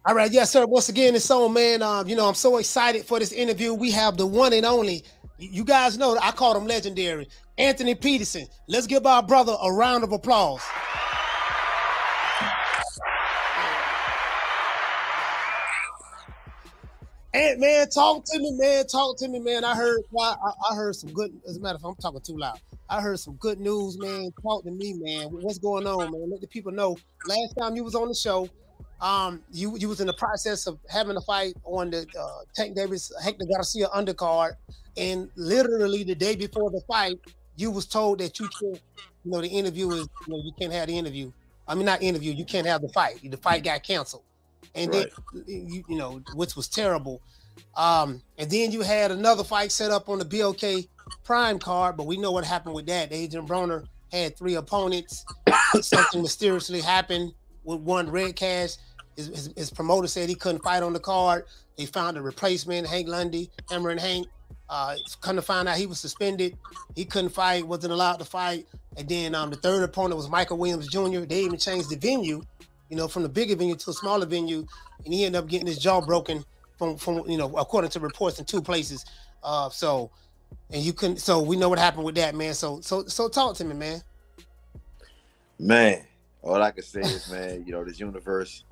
All right, yes, sir. Once again, it's on, man. I'm so excited for this interview. We have the one and only. You guys know that I call him legendary, Anthony Peterson. Let's give our brother a round of applause. And man, talk to me, man. Talk to me, man. I heard some good. As a matter of fact, I'm talking too loud. I heard some good news, man. Talk to me, man. What's going on, man? Let the people know. Last time you was on the show, you was in the process of having a fight on the Tank Davis Hector Garcia undercard, and literally the day before the fight, you was told that you can't. The interview is. You can't have the interview. I mean, not interview. You can't have the fight. The fight got canceled. And right. Then, which was terrible. And then you had another fight set up on the BOK Prime card, but we know what happened with that. Adrian Broner had 3 opponents. Something mysteriously happened with one Red Cash. His promoter said he couldn't fight on the card. They found a replacement, Hank Lundy, Hammer and Hank. Come to find out he was suspended. He couldn't fight, wasn't allowed to fight. And then the third opponent was Michael Williams Jr. They even changed the venue. From the bigger venue to a smaller venue, and he ended up getting his jaw broken from according to reports in 2 places. So we know what happened with that, man. So talk to me, man. Man, all I can say is, man, this universe,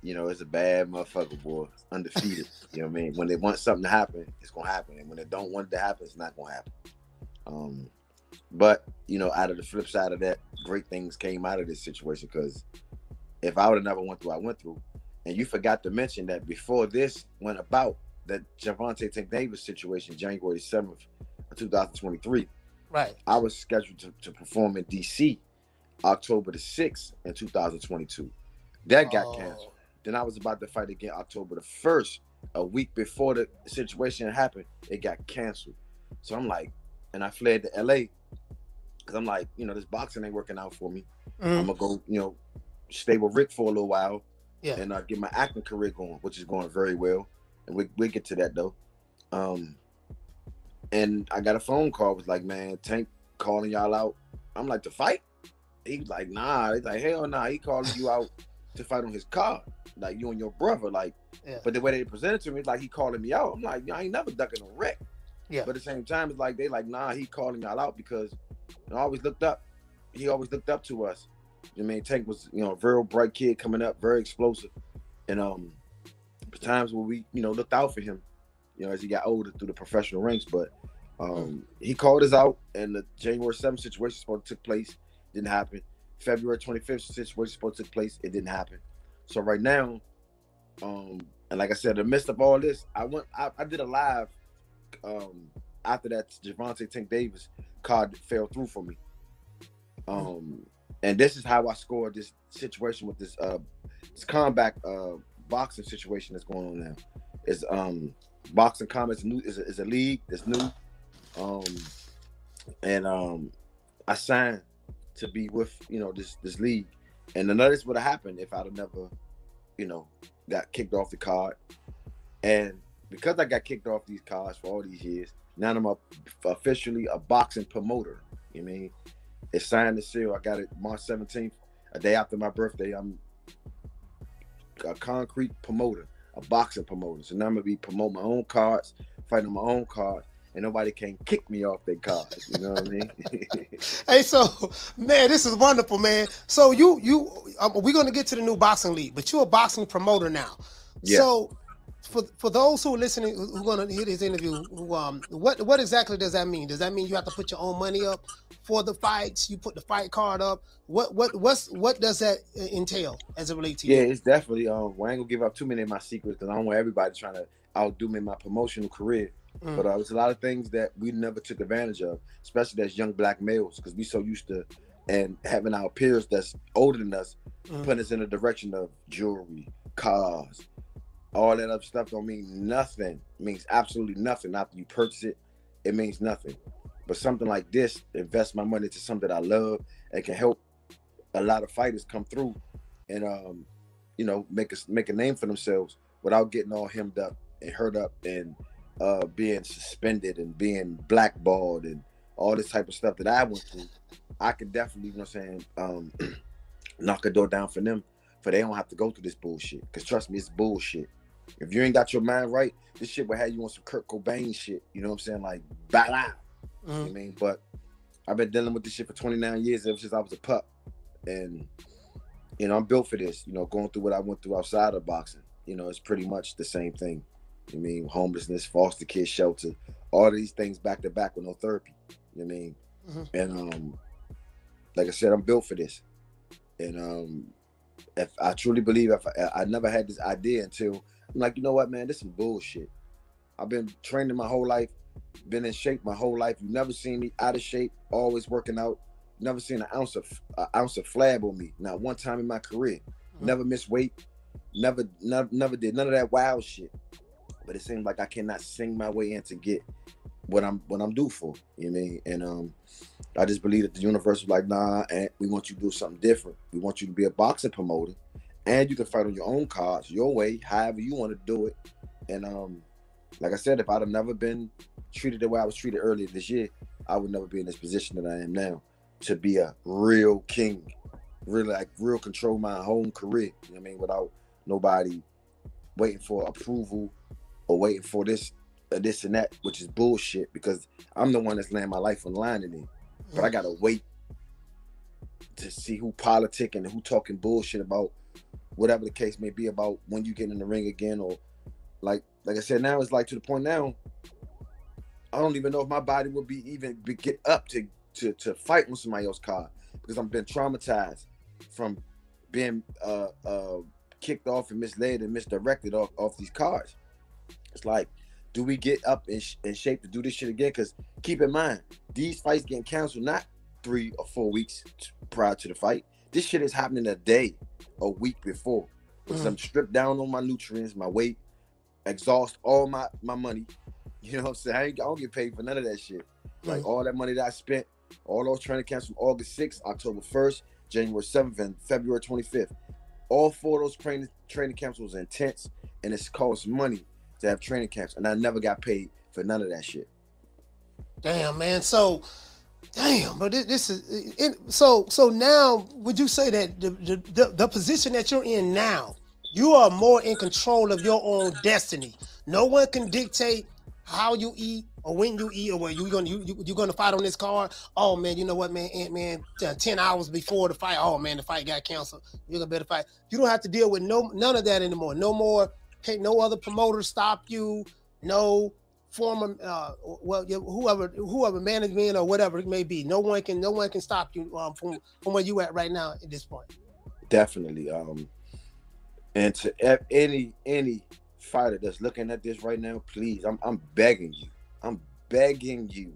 is a bad motherfucker, boy. It's undefeated. You know what I mean? When they want something to happen, it's gonna happen, and when they don't want it to happen, it's not gonna happen. But out of the flip side of that, great things came out of this situation, because if I would have never went through, I went through. And you forgot to mention that before this went about, that Gervonta Tank Davis situation, January 7th of 2023. Right. I was scheduled to perform in DC October the 6th in 2022. That got canceled. Then I was about to fight again October the 1st, a week before the situation happened. It got canceled. So I'm like, and I fled to LA, because I'm like, this boxing ain't working out for me. I'm going to go, stay with Rick for a little while, and get my acting career going, which is going very well. And we'll get to that, though. And I got a phone call. It was like, man, Tank calling y'all out. I'm like, to fight? He was like, nah. He's like, hell nah. He calling you out to fight on his card. Like, you and your brother. Like, but the way they presented to me, it's like he calling me out. I'm like, I ain't never ducking a wreck. Yeah. But at the same time, it's like, they like, nah, he calling y'all out because I always looked up. He always looked up to us. Tank was, a very bright kid coming up, very explosive. And times where we, looked out for him, as he got older through the professional ranks. But he called us out, and the January 7th situation supposed to take place. Didn't happen. February 25th situation supposed to take place. It didn't happen. So right now, and like I said, in the midst of all this, I did a live after that Gervonta Tank Davis card fell through for me. And this is how I scored this situation with this combat boxing situation that's going on now. It's boxing combat is a league that's new. I signed to be with this league. And none of this would have happened if I'd have never, got kicked off the card. And because I got kicked off these cards for all these years, now I'm officially a boxing promoter. You know what I mean? It's signed and sealed. I got it March 17th, a day after my birthday. I'm a concrete promoter, a boxing promoter. So now I'm going to be promoting my own cards, fighting on my own cards, and nobody can kick me off their cards. You know what I mean? Hey, so, man, this is wonderful, man. So we're going to get to the new boxing league, but you're a boxing promoter now. Yeah. So for those who are listening, who are going to hear this interview, what exactly does that mean? Does that mean you have to put your own money up for the fights? You put the fight card up? What does that entail as it relates to you? Yeah, it's definitely. I ain't gonna give up too many of my secrets because I don't want everybody trying to outdo me in my promotional career. But there's a lot of things that we never took advantage of, especially as young black males, because we so used to and having our peers that's older than us putting us in the direction of jewelry, cars. All that other stuff don't mean nothing. It means absolutely nothing. After you purchase it, it means nothing. But something like this, invest my money into something that I love and can help a lot of fighters come through and make a name for themselves without getting all hemmed up and hurt up and being suspended and being blackballed and all this type of stuff that I went through. I could definitely, knock a door down for them for they don't have to go through this bullshit. Because trust me, it's bullshit. If you ain't got your mind right, this shit will have you on some Kurt Cobain shit. You know what I'm saying? Like, blah. You know what I mean? But I've been dealing with this shit for 29 years ever since I was a pup. And, you know, I'm built for this. You know, going through what I went through outside of boxing. You know, it's pretty much the same thing. You know what I mean? Homelessness, foster kid shelter, all of these things back to back with no therapy. You know what I mean? And like I said, I'm built for this. And if I truly believe, if I never had this idea until I'm like, you know what, man, this is some bullshit. I've been training my whole life, been in shape my whole life. You never seen me out of shape, always working out. Never seen an ounce of flab on me. Not one time in my career. Never missed weight. Never did none of that wild shit. But it seems like I cannot sing my way in to get what I'm due for. You know what I mean? And I just believe that the universe was like, nah, and we want you to do something different. We want you to be a boxing promoter, and you can fight on your own cards, your way, however you want to do it. And like I said, if I'd have never been treated the way I was treated earlier this year, I would never be in this position that I am now to be a real king, really like real control my whole career. You know what I mean? Without nobody waiting for approval or waiting for this and that, which is bullshit, because I'm the one that's laying my life on the line in it. But I gotta wait to see who politicking and who talking bullshit about whatever the case may be about when you get in the ring again. Or like I said, now it's like to the point now, I don't even know if my body would get up to fight on somebody else's card, because I'm been traumatized from being kicked off and misled and misdirected off these cards. It's like, do we get up in shape to do this shit again? Because keep in mind, these fights getting canceled not 3 or 4 weeks prior to the fight. This shit is happening a day, a week before. Because I'm stripped down on my nutrients, my weight, exhaust all my money. You know what I'm saying? I don't get paid for none of that shit. Like all that money that I spent, all those training camps from August 6th, October 1st, January 7th, and February 25th. All 4 of those training camps was intense, and it's cost money to have training camps, and I never got paid for none of that shit. Damn, man. So, but this is so now. Would you say that the position that you're in now, you are more in control of your own destiny? No one can dictate how you eat or when you eat or where you're gonna fight on this card. Oh man, you know what, man, 10 hours before the fight. Oh man, the fight got canceled. You're gonna better fight. You don't have to deal with none of that anymore. No more. Can't no other promoter stop you. No former, whoever management or whatever it may be. No one can stop you from where you at right now at this point. Definitely. And to any fighter that's looking at this right now, please, I'm begging you.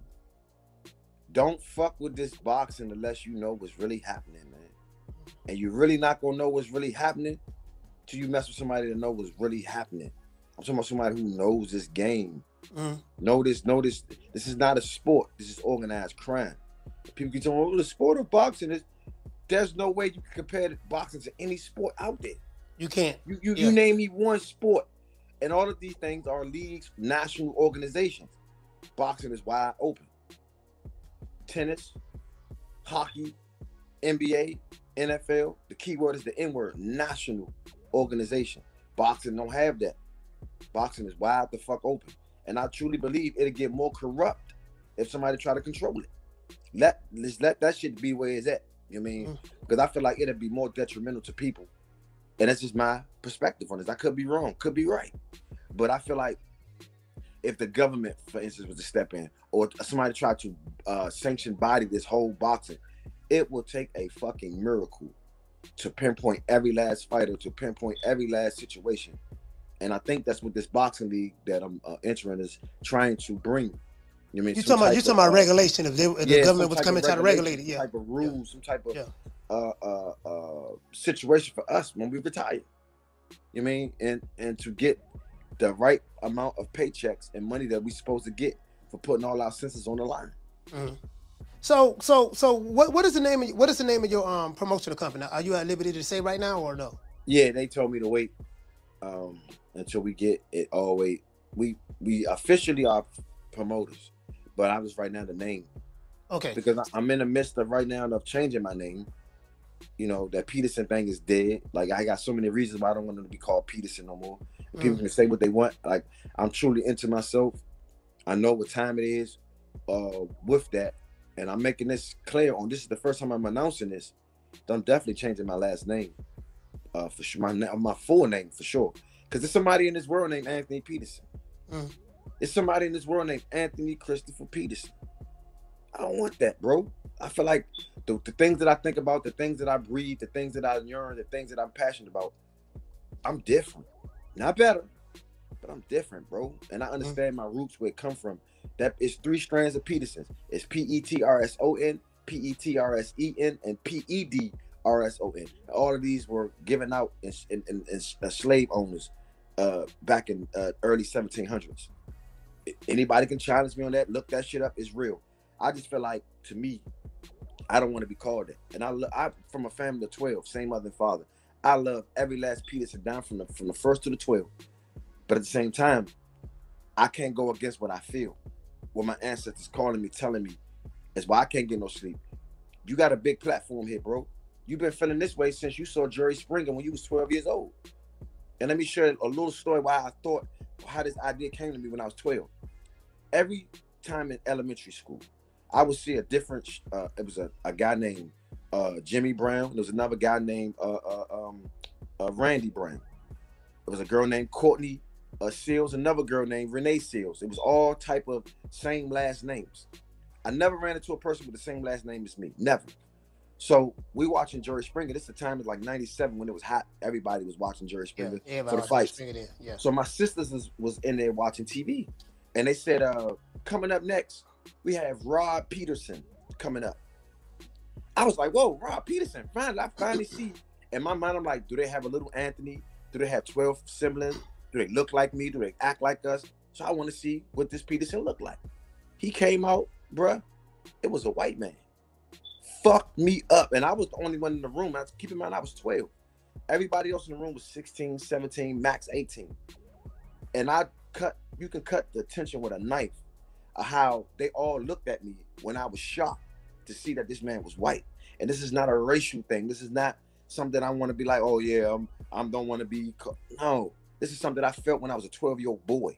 Don't fuck with this boxing unless you know what's really happening, man. And you're really not gonna know what's really happening till you mess with somebody that know what's really happening. I'm talking about somebody who knows this game. Know this. This is not a sport. This is organized crime. People keep talking, the sport of boxing is. There's no way you can compare boxing to any sport out there. You can't. You name me one sport, and all of these things are leagues, national organizations. Boxing is wide open. Tennis, hockey, NBA, NFL. The key word is the N word. National organization. Boxing don't have that. Boxing is wide the fuck open, and I truly believe it'll get more corrupt if somebody try to control it. Let that shit be where it's at. You know what I mean? Because I feel like it'll be more detrimental to people, and that's just my perspective on this. I could be wrong, could be right, but I feel like if the government, for instance, was to step in, or somebody try to sanction body this whole boxing, it will take a fucking miracle to pinpoint every last fighter, to pinpoint every last situation. And I think that's what this boxing league that I'm entering is trying to bring. You know what I mean? You're talking about regulation. If the government was coming to try to regulate it, some type of rules, some type of situation for us when we retire. You know what I mean? And to get the right amount of paychecks and money that we supposed to get for putting all our senses on the line. So what is the name of your promotional company? Are you at liberty to say right now or no? Yeah, they told me to wait until we get it all the way. We officially are promoters, but I was right now the name. Okay. Because I'm in the midst of right now of changing my name you know, that Peterson thing is dead. Like, I got so many reasons why I don't want him to be called Peterson no more. People can say what they want. Like, I'm truly into myself. I know what time it is with that. And I'm making this clear on this is the first time I'm announcing this. I'm definitely changing my last name. For sure, my full name for sure. Because there's somebody in this world named Anthony Peterson. There's somebody in this world named Anthony Christopher Peterson. I don't want that, bro. I feel like the things that I think about, the things that I breathe, the things that I yearn, the things that I'm passionate about, I'm different. Not better, but I'm different, bro. And I understand my roots, where it come from. That is 3 strands of Petersons. It's Peterson, Petrsen, and Pedrson. All of these were given out in slave owners back in early 1700s. Anybody can challenge me on that. Look that shit up. It's real. I just feel like, to me, I don't want to be called that. And I from a family of 12, same mother and father. I love every last Peterson down from the first to the 12. But at the same time, I can't go against what I feel. What my ancestors calling me, telling me, is why I can't get no sleep. You got a big platform here, bro. You've been feeling this way since you saw Jerry Springer when you was 12 years old. And let me share a little story why I thought, how this idea came to me when I was 12. Every time in elementary school, I would see a different, it was a guy named Jimmy Brown. There was another guy named Randy Brown. There was a girl named Courtney Seals, another girl named Renee Seals. It was all type of same last names. I never ran into a person with the same last name as me. Never. So we watching Jerry Springer. This is the time of like 97 when it was hot. Everybody was watching Jerry Springer for the fights. Yeah. So my sisters was in there watching TV. And they said, coming up next, we have Rob Peterson coming up. I was like, whoa, Rob Peterson. I finally see. In my mind, I'm like, do they have a little Anthony? Do they have 12 siblings? Do they look like me? Do they act like us? So I want to see what this Peterson looked like. He came out, bruh. It was a white man. Fucked me up. And I was the only one in the room. Keep in mind, I was 12. Everybody else in the room was 16, 17, max 18. And you can cut the tension with a knife of how they all looked at me when I was shocked to see that this man was white. And this is not a racial thing. This is not something I want to be like, oh yeah, I don't want to be. No, this is something I felt when I was a 12-year-old boy.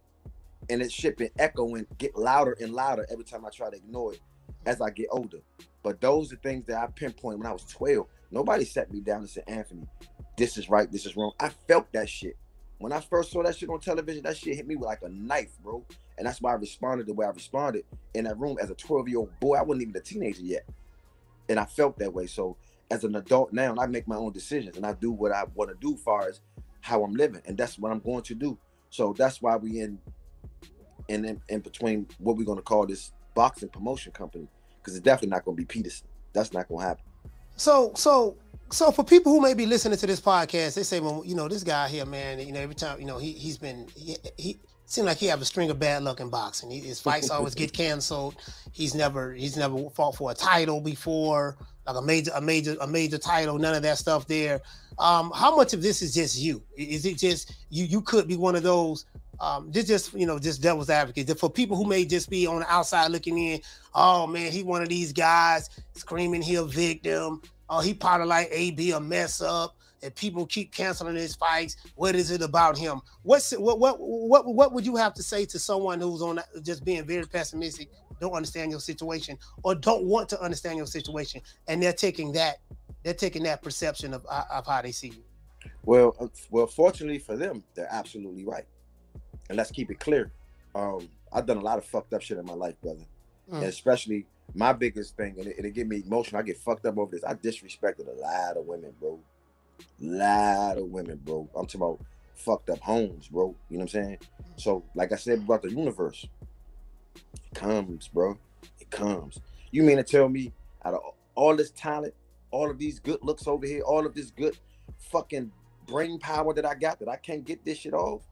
And it shit been echoing, get louder and louder every time I try to ignore it as I get older. But those are things that I pinpoint when I was 12. Nobody sat me down and said, Anthony, this is right, this is wrong. I felt that shit. When I first saw that shit on television, that shit hit me with like a knife, bro. And that's why I responded the way I responded in that room as a 12-year-old boy. I wasn't even a teenager yet. And I felt that way. So as an adult now, I make my own decisions and I do what I want to do as far as how I'm living. And that's what I'm going to do. So that's why we in between what we're going to call this boxing promotion company. Because it's definitely not going to be Peterson. That's not going to happen. So for people who may be listening to this podcast, they say, well, you know, this guy here, man, you know, every time, you know, he seemed like he have a string of bad luck in boxing. His fights always get canceled. He's never fought for a title before, like a major title. None of that stuff there. How much of this is just you? Is it just you could be one of those? Just devil's advocate. For people who may just be on the outside looking in, oh man, he one of these guys screaming he a victim. Oh, he probably like AB a mess up, and people keep canceling his fights. What is it about him? What would you have to say to someone who's on just being very pessimistic, don't understand your situation, or don't want to understand your situation, and they're taking that perception of how they see you? Well, fortunately for them, they're absolutely right. And let's keep it clear. I've done a lot of fucked up shit in my life, brother. And especially my biggest thing, and it get me emotional. I get fucked up over this. I disrespected a lot of women, bro. I'm talking about fucked up homes, bro. You know what I'm saying? So, like I said about the universe, it comes, bro. It comes. You mean to tell me out of all this talent, all of these good looks over here, all of this good fucking brain power that I got, that I can't get this shit off?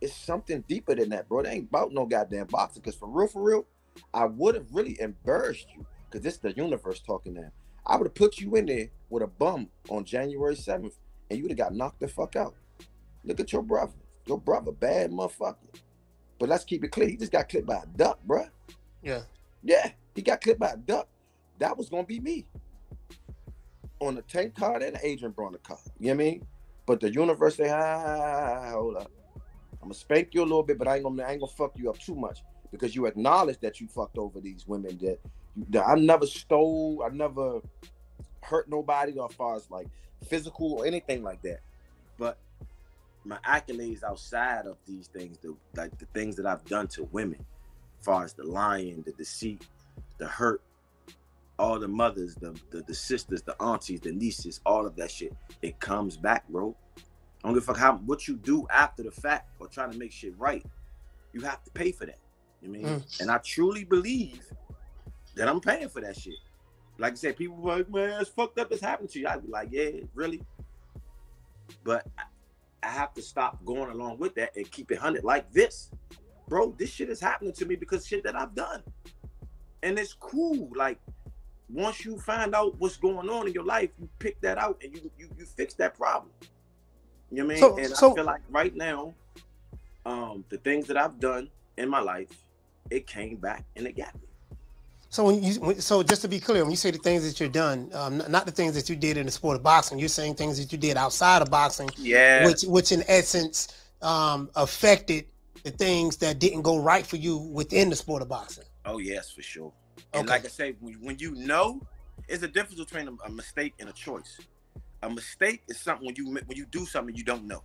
It's something deeper than that, bro. It ain't about no goddamn boxing. Because for real, I would have really embarrassed you. Because this is the universe talking now. I would have put you in there with a bum on January 7th, and you would have got knocked the fuck out. Look at your brother. Your brother, bad motherfucker. But let's keep it clear. He just got clipped by a duck, bro. Yeah, he got clipped by a duck. That was going to be me. on the Tank card and the Adrian Broner card. You know what I mean? But the universe say, hold up. I'm gonna spank you a little bit, but I ain't gonna fuck you up too much because you acknowledge that you fucked over these women. That I never stole, I never hurt nobody as far as like physical or anything like that. But my accolades outside of these things, the things that I've done to women, as far as the lying, the deceit, the hurt, all the mothers, the sisters, the aunties, the nieces, all of that shit, it comes back, bro. I don't give a fuck what you do after the fact or trying to make shit right. You have to pay for that. You know what I mean? And I truly believe that I'm paying for that shit. Like I said, people were like, man, it's fucked up. This happened to you. I'd be like, yeah, really? But I have to stop going along with that and keep it 100 like this. Bro, this shit is happening to me because shit that I've done. And it's cool. Like, once you find out what's going on in your life, you pick that out and you fix that problem. You know what I mean? I feel like right now, the things that I've done in my life, it came back and it got me. So just to be clear, when you say the things that you've done, not the things that you did in the sport of boxing, you're saying things that you did outside of boxing, yeah, which in essence affected the things that didn't go right for you within the sport of boxing. Oh yes, for sure. And like I say, when you know, it's a difference between a mistake and a choice. A mistake is something when you do something you don't know.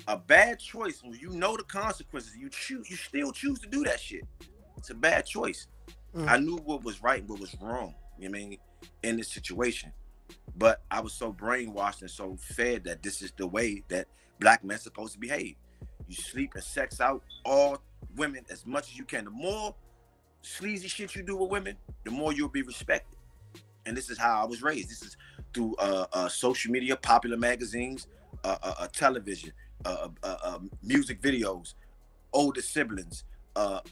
A bad choice, when you know the consequences, you still choose to do that shit. It's a bad choice. I knew what was right and what was wrong, you know what I mean, in this situation. But I was so brainwashed and so fed that this is the way that black men are supposed to behave. You sleep and sex out all women as much as you can. The more sleazy shit you do with women, the more you'll be respected. And this is how I was raised. This is through social media, popular magazines, television, music videos, older siblings,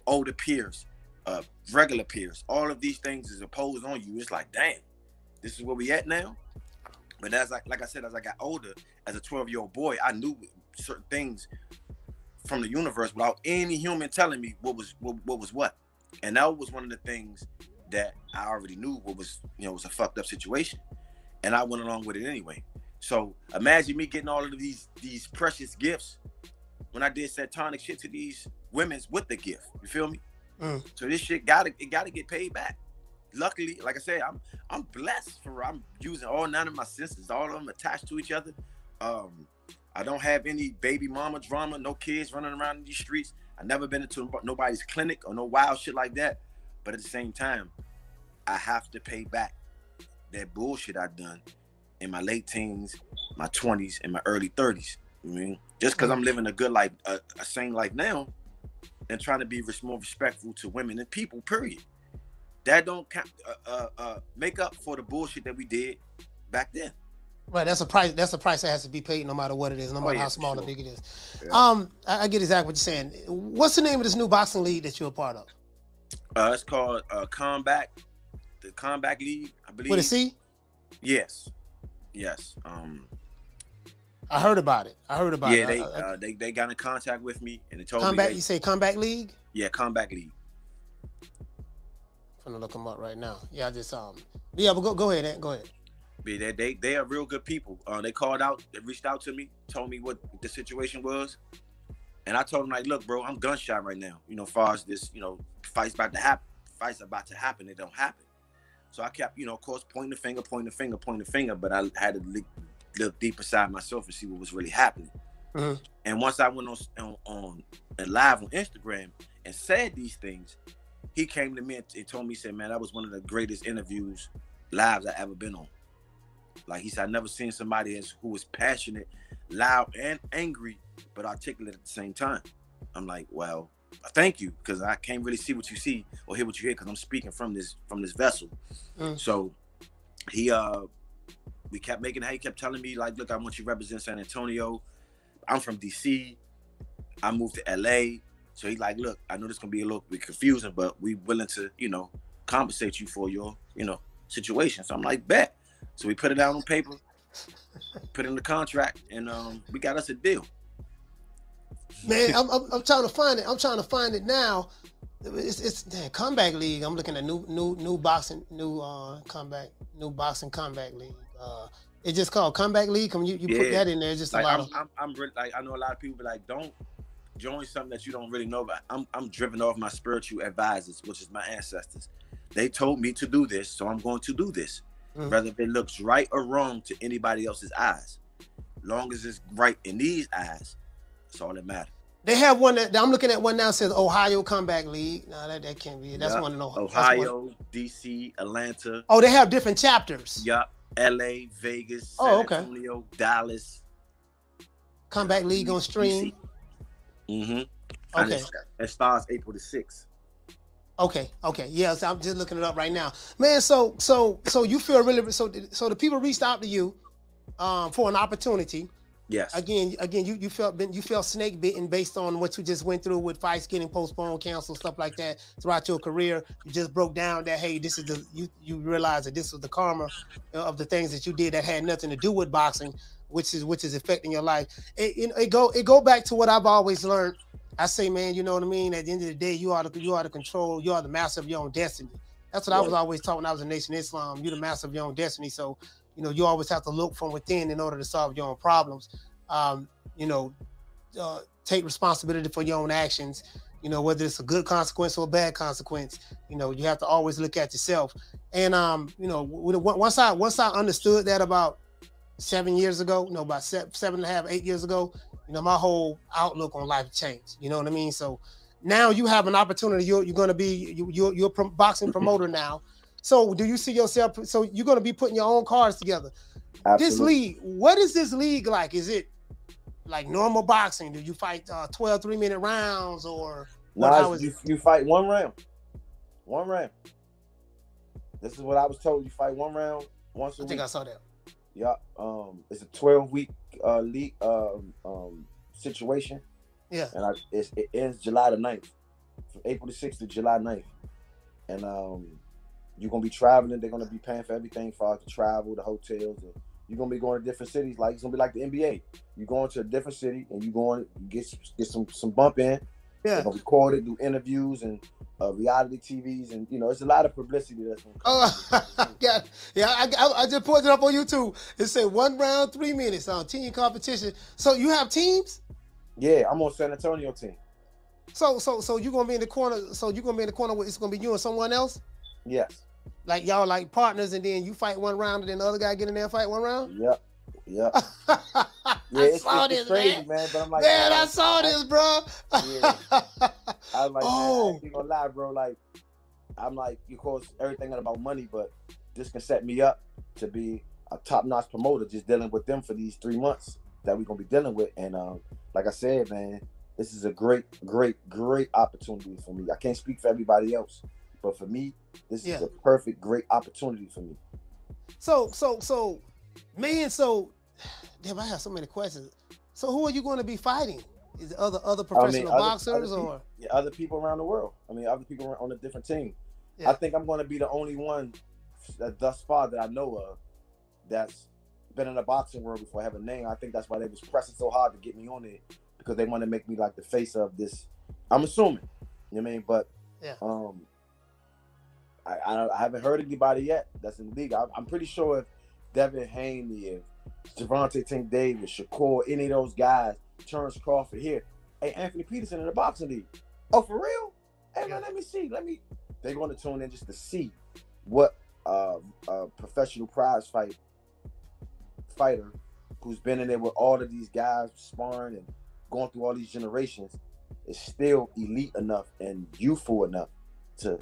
older peers, regular peers. All of these things is imposed on you. It's like, damn, this is where we at now. But like I said, as I got older, as a 12-year-old boy, I knew certain things from the universe without any human telling me what was what. And that was one of the things that I already knew what was, was a fucked up situation. And I went along with it anyway. So imagine me getting all of these precious gifts when I did satanic shit to these women with the gift. You feel me? So this shit gotta get paid back. Luckily, like I said, I'm blessed I'm using all 9 of my senses, all of them attached to each other. I don't have any baby mama drama, no kids running around in these streets. I've never been into nobody's clinic or no wild shit like that. But at the same time, I have to pay back that bullshit I've done in my late teens, my 20s, and my early 30s. I mean, just because I'm living a good life, a sane life now, and trying to be more respectful to women and people, period. That don't make up for the bullshit that we did back then. Right, that's a price. That's a price that has to be paid, no matter what it is, no matter how small or big it is. Yeah. I get exactly what you're saying. What's the name of this new boxing league that you're a part of? It's called Combat, the Combat League, I believe. With a C? Yes. I heard about it. Yeah, they got in contact with me and they told me. You say Combat League? Yeah, Combat League. I'm gonna look them up right now. Yeah, I just yeah, but go ahead, Ant. Go ahead. Yeah, they are real good people. They called out, they reached out to me, told me what the situation was, and I told them, like, look, bro, I'm gunshot right now. As far as this, fights about to happen, they don't happen. So I kept, of course, pointing the finger, but I had to look deep inside myself and see what was really happening. And once I went on live on Instagram and said these things, he came to me and told me, he said, man, that was one of the greatest interviews, lives I ever been on. Like he said, I never seen somebody who was passionate, loud, and angry, but articulate at the same time. I'm like, well, thank you, because I can't really see what you see or hear what you hear because I'm speaking from this vessel. So we kept making it. He kept telling me, like, look, I want you to represent San Antonio. I'm from DC. I moved to LA. So he's like, look, I know this gonna be a little bit confusing, but we willing to, compensate you for your, situation. So I'm like, bet. So we put it out on paper, put it in the contract, and we got us a deal. Man, I'm trying to find it. I'm trying to find it now. It's damn, comeback league. I'm looking at new boxing comeback league. It's just called comeback league. Come you put that in there. It's just like, a lot I'm really, like, I know a lot of people be like, don't join something that you don't really know about. I'm driven off my spiritual advisors, which is my ancestors. They told me to do this, so I'm going to do this, whether it looks right or wrong to anybody else's eyes. Long as it's right in these eyes, that's all that matters. They have one that I'm looking at one now that says Ohio Comeback League. No, that can't be it. That's one in Ohio, DC, Atlanta. Oh, they have different chapters. Yep. LA, Vegas, San Antonio, Dallas. Comeback League on stream. Mm-hmm. Okay. It starts April the 6th. Okay. Yeah, so I'm just looking it up right now. Man, so you feel really so the people reached out to you for an opportunity. Yes. Again, you felt snake bitten based on what you just went through with fights getting postponed, canceled, stuff like that throughout your career. You just broke down that, hey, this is you realize that this was the karma of the things that you did that had nothing to do with boxing, which is affecting your life. It go back to what I've always learned. I say, man, you know what I mean? At the end of the day, you are the control, you are the master of your own destiny. That's what I was always taught when I was in Nation Islam. You're the master of your own destiny. So you always have to look from within in order to solve your own problems. Take responsibility for your own actions, whether it's a good consequence or a bad consequence. You have to always look at yourself. And, once I understood that about 7 years ago, about 7.5, 8 years ago, my whole outlook on life changed. You know what I mean? So now you have an opportunity. You're going to be, you're a boxing promoter now. So do you see yourself? So you're going to be putting your own cards together. Absolutely. This league, what is this league like? Is it like normal boxing? Do you fight 12 3-minute rounds or what? You fight one round. This is what I was told. You fight one round once a week. I think I saw that. Yeah. It's a 12-week league situation. Yeah. And it ends July the 9th. From April the 6th to July 9th. And you're gonna be traveling. They're gonna be paying for everything for the travel, the hotels, and you're gonna be going to different cities. Like it's gonna be like the NBA. You're going to a different city and you're going to get some bump in. Yeah. They're gonna record it, do interviews and reality TVs, and it's a lot of publicity that's gonna come. I just pulled it up on YouTube. It said 1 round 3 minutes on team competition. So you have teams? Yeah, I'm on San Antonio team. So you're gonna be in the corner. So you're gonna be in the corner where it's gonna be you and someone else? Yes. Like y'all like partners, and then you fight 1 round, and then the other guy get in there and fight 1 round? Yep. I saw this, crazy, man. But I'm like, man, I saw this, bro. Yeah. I was like, man, I ain't gonna lie, bro. Like, I'm like, of course, everything ain't about money, but this can set me up to be a top-notch promoter, just dealing with them for these 3 months that we're gonna be dealing with. And like I said, man, this is a great opportunity for me. I can't speak for everybody else, but for me, this is a perfect, great opportunity for me. So, man, damn, I have so many questions. So, who are you going to be fighting? Is it other professional boxers or other people around the world? I mean, other people on a different team. Yeah. I think I'm going to be the only one thus far that I know of that's been in the boxing world before I have a name. I think that's why they was pressing so hard to get me on it, because they want to make me like the face of this. I'm assuming, you know what I mean? But I haven't heard anybody yet that's in the league. I'm pretty sure if Devin Haney, if Devin Tank Davis, Shakur, any of those guys, Terence Crawford here. Hey, Anthony Peterson in the boxing league. Oh, for real? Hey, man, let me see. They're going to tune in just to see what a professional prize fighter who's been in there with all of these guys sparring and going through all these generations is still elite enough and youthful enough to,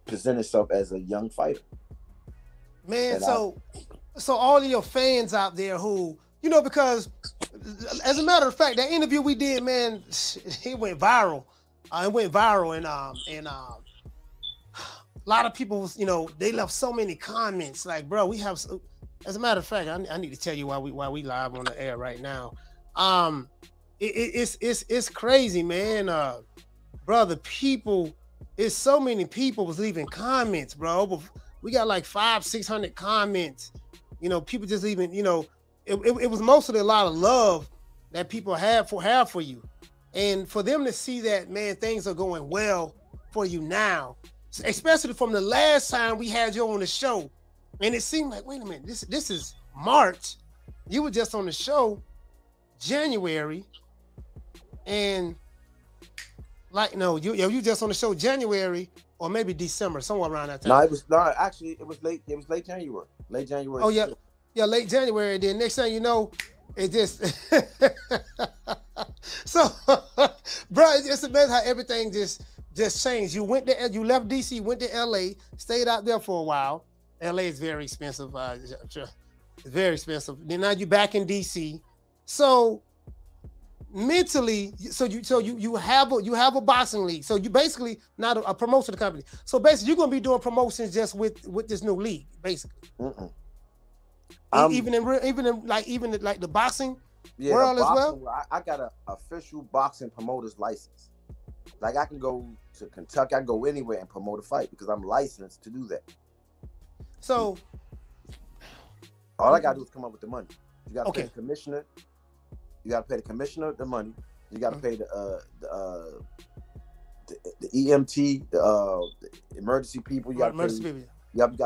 present itself as a young fighter. Man, and so all of your fans out there who, because as a matter of fact, that interview we did, man, it went viral. And a lot of people, they left so many comments. Like, bro, we have. As a matter of fact, I need to tell you why we live on the air right now. It's crazy, man. Brother, people. It's so many people was leaving comments, bro. We got like 500-600 comments. People just leaving. It was mostly a lot of love that people have for you. And for them to see that, man, things are going well for you now, especially from the last time we had you on the show. And it seemed like, wait a minute, this is March. You were just on the show January. And like, no, you just on the show January or maybe December, somewhere around that time. No, it was late. It was late January. Late January. Oh, yeah. Yeah, late January. Then next thing you know, it just so bro, it's amazing how everything just changed. You left DC, went to LA, stayed out there for a while. LA is very expensive. It's very expensive. Then now you're back in DC. So mentally, you have a boxing league. So you basically not a promotion company. So basically, you're gonna be doing promotions just with this new league, basically. Even in the boxing world as well. I got an official boxing promoter's license. Like I can go to Kentucky, I can go anywhere and promote a fight because I'm licensed to do that. So all I gotta do is come up with the money. You gotta pay the commissioner. You gotta pay the commissioner the money. You gotta pay the EMT, the emergency people. You gotta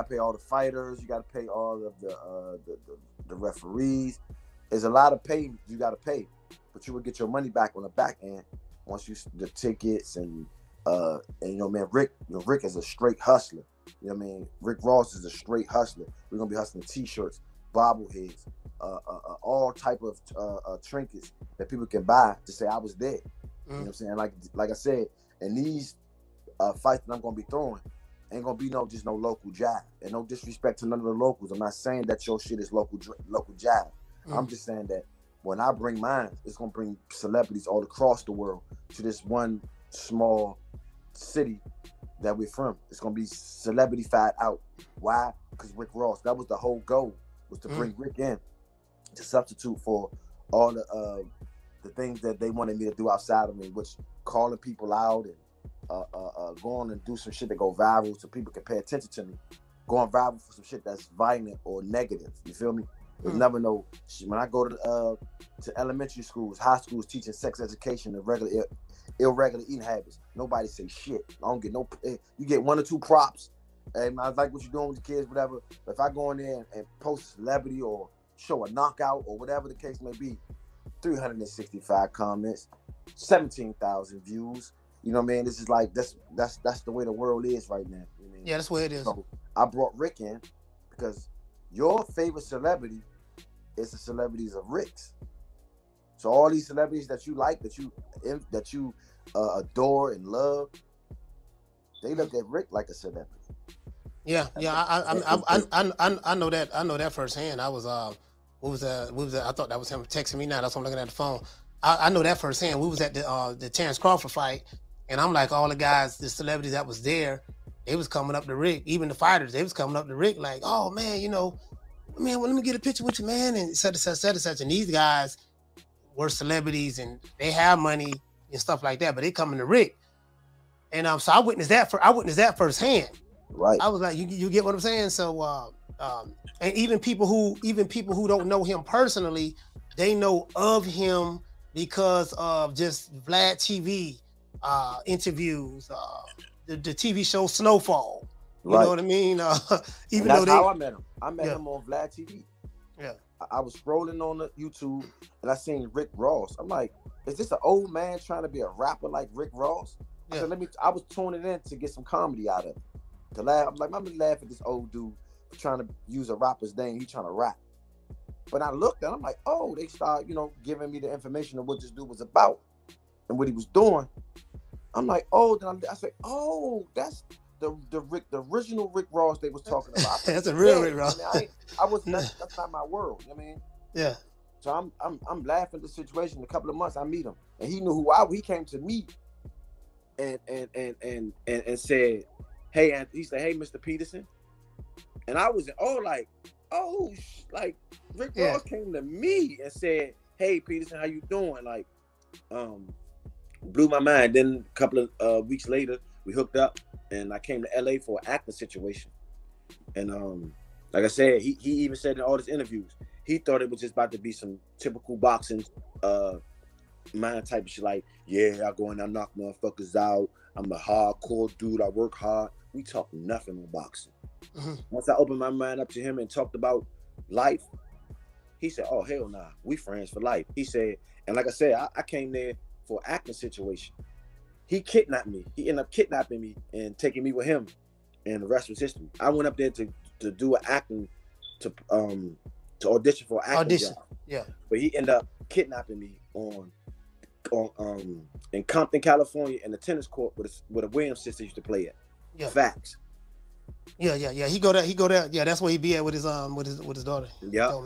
pay all the fighters. You gotta pay all of the referees. There's a lot of pay you gotta pay, but you will get your money back on the back end once you the tickets and you know, man, Rick is a straight hustler. You know what I mean? Rick Ross is a straight hustler. We're gonna be hustling t-shirts, bobbleheads, all type of trinkets that people can buy to say I was there. You know what I'm saying? Like I said, and these fights that I'm gonna be throwing ain't gonna be no local jive. And no disrespect to none of the locals. I'm not saying that your shit is local jive. I'm just saying that when I bring mine, it's gonna bring celebrities all across the world to this one small city that we're from. It's gonna be celebrity-fied out. Why? Because Rick Ross. That was the whole goal, was to bring Rick in to substitute for all the things that they wanted me to do outside of me, which calling people out and going and do some shit that go viral so people can pay attention to me. Going viral for some shit that's violent or negative. You feel me? There's never no shit. When I go to elementary schools, high schools teaching sex education and irregular eating habits, nobody say shit. I don't get no. You get 1 or 2 props. And I like what you're doing with the kids, whatever. But if I go in there and post a celebrity or show a knockout or whatever the case may be, 365 comments, 17,000 views. You know what I mean? This is like that's the way the world is right now. You know what I mean? Yeah, that's the way it is. So I brought Rick in because your favorite celebrity is the celebrities of Rick's. So all these celebrities that you like, that you adore and love, they look at Rick like a celebrity. Yeah. I know that. I know that firsthand. I was what was that? I thought that was him texting me now. That's why I'm looking at the phone. I know that firsthand. We was at the Terence Crawford fight, and I'm like, all the guys, the celebrities that was there, they was coming up to Rick. Even the fighters, they was coming up to Rick like, oh man, well, let me get a picture with you, man, and such and such. And these guys were celebrities and they have money and stuff like that, but they coming to Rick. And so I witnessed that firsthand. Right. I was like, you get what I'm saying? So and even people who don't know him personally, they know of him because of just Vlad TV interviews, the TV show Snowfall. You know what I mean? Even that's though how I met him. I met him on Vlad TV. Yeah. I was scrolling on the YouTube and I seen Rick Ross. I'm like, is this an old man trying to be a rapper like Rick Ross? I said, I was tuning in to get some comedy out of it. To laugh. I'm like, I'm gonna laugh at this old dude for trying to use a rapper's name. He trying to rap. But I looked and I'm like, oh, they start, giving me the information of what this dude was about and what he was doing. I'm like, oh, then I said, oh, that's the original Rick Ross they was talking about. That's a real Rick Ross. That's not my world. You know what I mean? Yeah. So I'm laughing at the situation. In a couple of months, I meet him, and he knew he came to me, and said, hey, and he said, hey, Mr. Peterson, and I was like Rick Ross came to me and said, hey, Peterson, how you doing? Like, blew my mind. Then a couple of weeks later, we hooked up, and I came to LA for an acting situation. And like I said, he even said in all his interviews, he thought it was just about to be some typical boxing mind type of shit like, yeah, I go in there, knock motherfuckers out. I'm a hardcore dude. I work hard. We talk nothing on boxing. Once I opened my mind up to him and talked about life, he said, oh, hell nah. We friends for life. He said, and like I said, I came there for an acting situation. He kidnapped me. He ended up kidnapping me and taking me with him. And the rest was history. I went up there to do an acting, to audition for an acting job. Yeah. But he ended up kidnapping me in Compton, California, in the tennis court where the Williams sisters used to play at. Yeah. Facts. Yeah. He go there. Yeah, that's where he be at with his daughter. Yeah.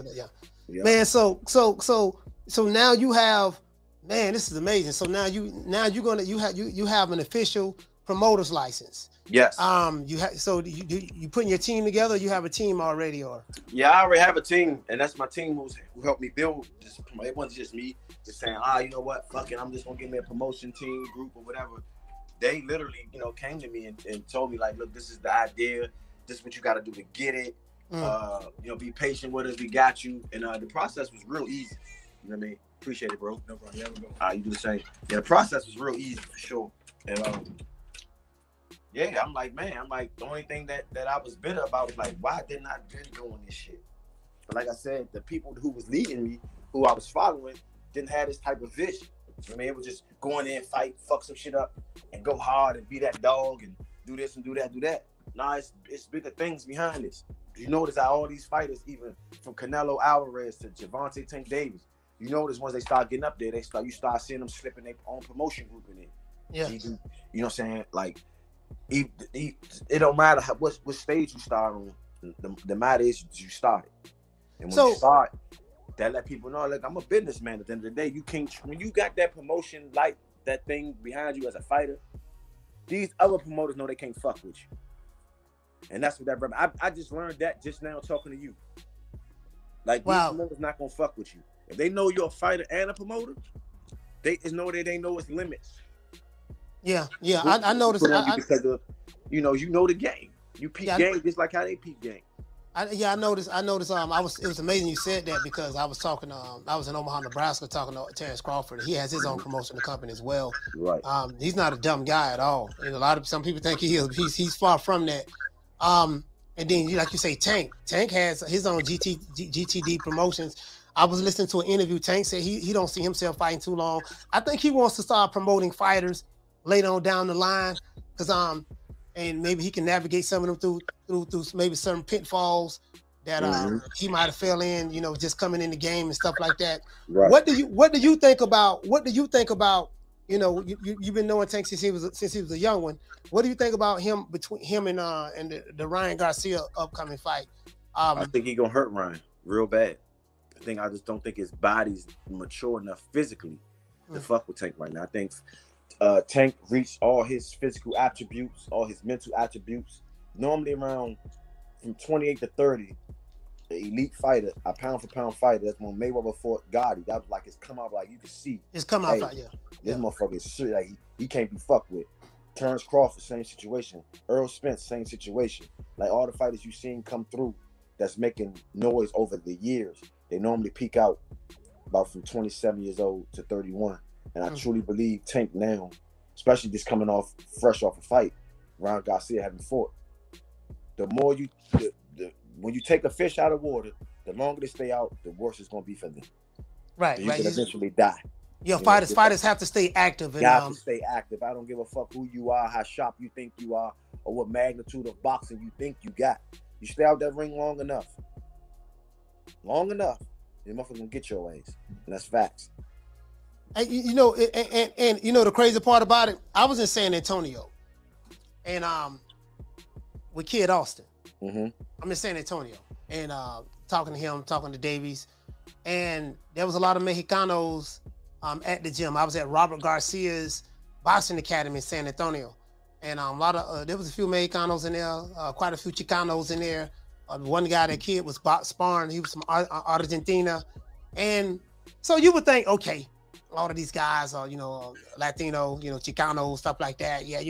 Man, so now you have, man, this is amazing. So now you have an official promoter's license. Yes. You putting your team together? You have a team already, or? Yeah, I already have a team, and that's my team who helped me build this. It wasn't just me just saying, you know what, fuck it, I'm just gonna get me a promotion team, group, or whatever. They literally, came to me and told me like, look, this is the idea. This is what you got to do to get it. Be patient with us. We got you. And the process was real easy. You know what I mean? Appreciate it, bro. No problem. You do the same. Yeah, the process was real easy for sure. And yeah, I'm like, the only thing that I was bitter about was like, why didn't I been doing this shit? But like I said, the people who was leading me, who I was following, didn't have this type of vision. I mean, it was just going in, fight, fuck some shit up, and go hard and be that dog and do this and do that. Nah, it's bigger things behind this. You notice how all these fighters, even from Canelo Alvarez to Gervonta Tank Davis, you notice once they start getting up there, you start seeing them slipping their own promotion group in it. Yeah. You know what I'm saying? Like, it don't matter what stage you start on. The matter is you started. And when you start, that let people know, like, I'm a businessman. At the end of the day, you can't, when you got that promotion, like that thing behind you as a fighter, these other promoters know they can't fuck with you. And that's what that, I just learned that just now talking to you. Like, these promoters not gonna fuck with you. If they know you're a fighter and a promoter, they know its limits. Yeah. I noticed because of, you know the game. You peep game just like how they peep game. I noticed. It was amazing you said that, because I was talking. I was in Omaha, Nebraska, talking to Terence Crawford. He has his own promotion company as well. Right. He's not a dumb guy at all. And some people think he is. He's far from that. And then, like you say, Tank has his own GTD promotions. I was listening to an interview. Tank said he don't see himself fighting too long. I think he wants to start promoting fighters later on down the line, because and maybe he can navigate some of them through maybe certain pitfalls that he might have fell in, just coming in the game and stuff like that. Right. What do you think about? You've been knowing Tank since he was a young one. What do you think about him, between him and the Ryan Garcia upcoming fight? I think he's gonna hurt Ryan real bad. I just don't think his body's mature enough physically to fuck with Tank right now. I think Tank reached all his physical attributes, all his mental attributes. Normally around from 28 to 30, the elite fighter, a pound for pound fighter, that's when Mayweather fought Gotti. That was like his come out, like you could see. His come out, yeah. This motherfucker is shit. Like he can't be fucked with. Terence Crawford, same situation. Earl Spence, same situation. Like all the fighters you've seen come through that's making noise over the years, they normally peak out about from 27 years old to 31. And I truly believe Tank now, especially just coming fresh off a fight, Ryan Garcia having fought. The more when you take a fish out of water, the longer they stay out, the worse it's gonna be for them. Right. You can eventually die. Yeah, fighters have to stay active. You have to stay active. I don't give a fuck who you are, how sharp you think you are, or what magnitude of boxing you think you got. You stay out that ring long enough, the motherfucker gonna get your ass, and that's facts. And the crazy part about it, I was in San Antonio, and with Kid Austin. I'm in San Antonio, and talking to him, talking to Davies, and there was a lot of Mexicanos at the gym. I was at Robert Garcia's boxing academy in San Antonio, and there was a few Mexicanos in there, quite a few Chicanos in there. One guy, that kid was sparring. He was from Argentina, and so you would think, okay, all of these guys are, Latino, Chicano, stuff like that. Yeah,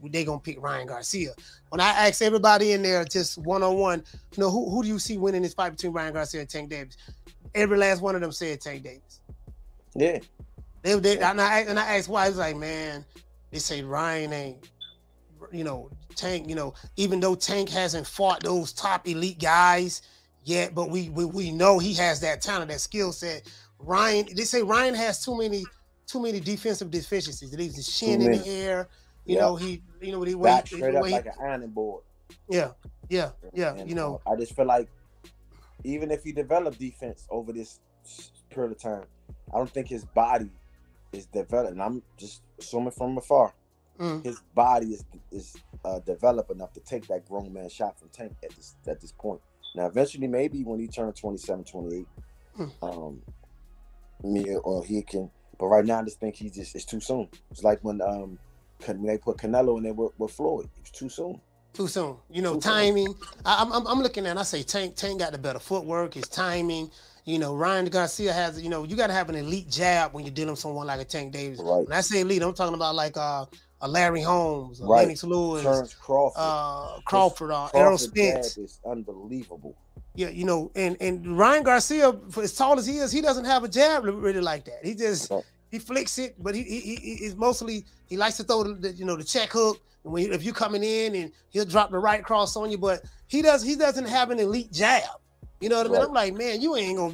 they gonna pick Ryan Garcia. When I asked everybody in there, just one-on-one, who do you see winning this fight between Ryan Garcia and Tank Davis? Every last one of them said Tank Davis. Yeah. And I asked why. It's like, man, they say Ryan ain't, Tank, even though Tank hasn't fought those top elite guys yet, but we know he has that talent, that skill set. They say Ryan has too many defensive deficiencies. He leaves his chin in the air. Back straight up like an ironing board. Yeah. And, I just feel like even if he developed defense over this period of time, I don't think his body is developed. And I'm just assuming from afar, his body is developed enough to take that grown man shot from Tank at this point. Now, eventually, maybe when he turns 27, 28, or he can. But right now, I just think it's too soon. It's like when they put Canelo in there with Floyd. It was too soon. Too soon. Timing. I'm looking at it, I say Tank got the better footwork, his timing. Ryan Garcia has, you got to have an elite jab when you're dealing with someone like a Tank Davis. Right. When I say elite, I'm talking about like a Larry Holmes, right. Lennox Lewis, Terence Crawford, Errol Spence. Is unbelievable. Yeah, and Ryan Garcia, for as tall as he is, he doesn't have a jab really like that. He just he flicks it, but he is mostly, he likes to throw the check hook. If you're coming in, and he'll drop the right cross on you, but he doesn't have an elite jab. You know what I mean? I'm like, man, you're gonna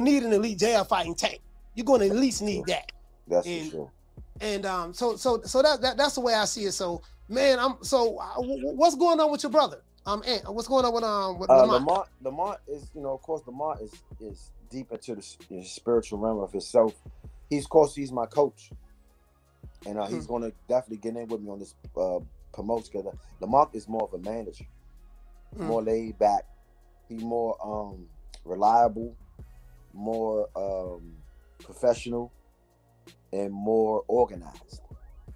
need an elite jab fighting Tank. You're gonna at least need that. That's for sure. And so that's the way I see it. So, man, what's going on with your brother? Ant, what's going on with Lamont? Lamont is, of course, Lamont is deep into the spiritual realm of himself. He's my coach. And he's going to definitely get in with me on this promote together. Lamont is more of a manager, more laid back. He's more reliable, more professional, and more organized.